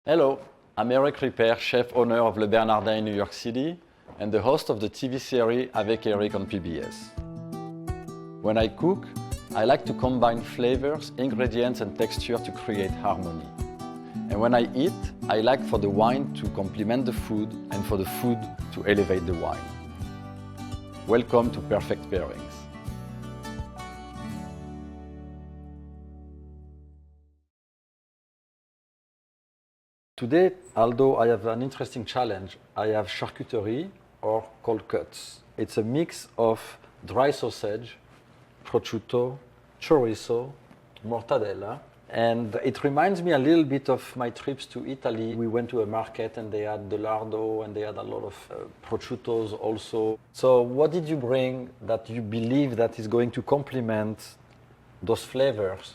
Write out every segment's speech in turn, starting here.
Hello, I'm Eric Ripert, chef owner of Le Bernardin in New York City and the host of the TV series Avec on PBS. When I cook, I like to combine flavors, ingredients and texture to create harmony. And when I eat, I like for the wine to complement the food and for the food to elevate the wine. Welcome to Perfect Pairings. Today, Aldo, I have an interesting challenge. I have charcuterie or cold cuts. It's a mix of dry sausage, prosciutto, chorizo, mortadella, and it reminds me a little bit of my trips to Italy. We went to a market and they had the lardo and they had a lot of prosciuttos also. So what did you bring that you believe that is going to complement those flavors?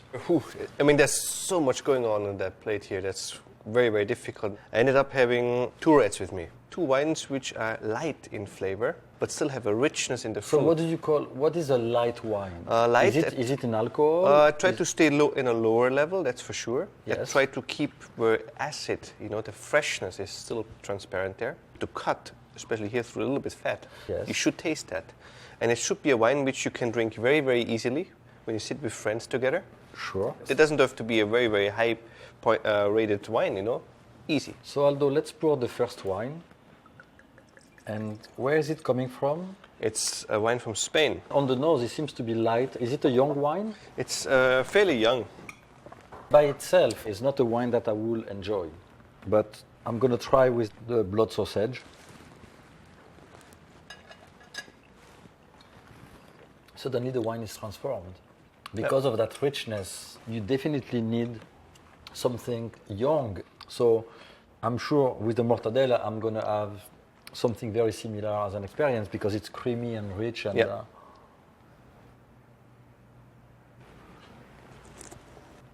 I mean, there's so much going on that plate here. That's very, very difficult. I ended up having two reds with me. Two wines which are light in flavor, but still have a richness in the fruit. So what is a light wine? Light. Is it in alcohol? I try to stay low in a lower level, that's for sure. Yes. I try to keep the acid, the freshness is still transparent there. To cut, especially here through a little bit fat, yes. You should taste that. And it should be a wine which you can drink very, very easily when you sit with friends together. Sure. It doesn't have to be a very, very high rated wine, easy. So Aldo, let's pour the first wine. And where is it coming from? It's a wine from Spain. On the nose, it seems to be light. Is it a young wine? It's fairly young. By itself, it's not a wine that I will enjoy. But I'm going to try with the blood sausage. Suddenly the wine is transformed. Because of that richness, you definitely need something young. So I'm sure with the mortadella, I'm going to have something very similar as an experience because it's creamy and rich. And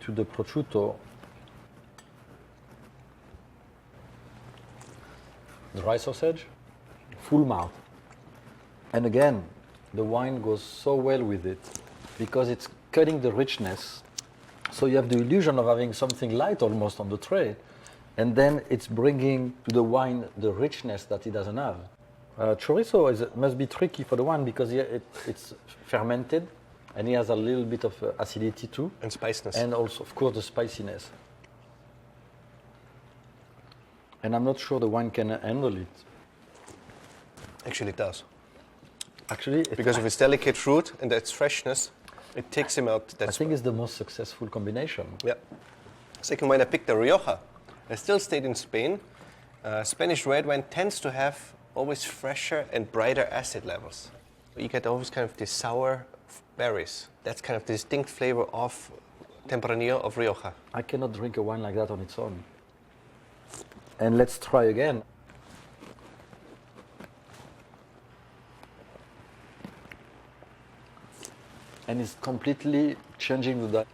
to the prosciutto, dry sausage, full mouth. And again, the wine goes so well with it because it's cutting the richness. So you have the illusion of having something light almost on the tray. And then it's bringing to the wine the richness that it doesn't have. Chorizo must be tricky for the wine because it's fermented and it has a little bit of acidity too. And spiciness. And also, of course, the spiciness. And I'm not sure the wine can handle it. Actually, it does. Actually, because of its delicate fruit and its freshness, it takes him out. I think it's the most successful combination. Yeah. Second wine, I picked the Rioja. I still stayed in Spain. Spanish red wine tends to have always fresher and brighter acid levels. You get always kind of these sour berries. That's kind of the distinct flavor of Tempranillo of Rioja. I cannot drink a wine like that on its own. And let's try again. And it's completely changing the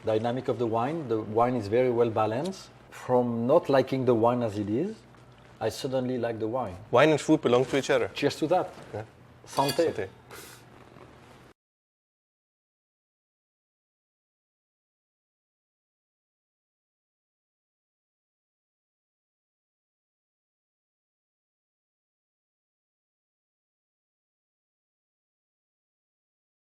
dynamic of the wine. The wine is very well balanced. From not liking the wine as it is, I suddenly like the wine. Wine and food belong to each other. Cheers to that. Yeah. Santé. Santé.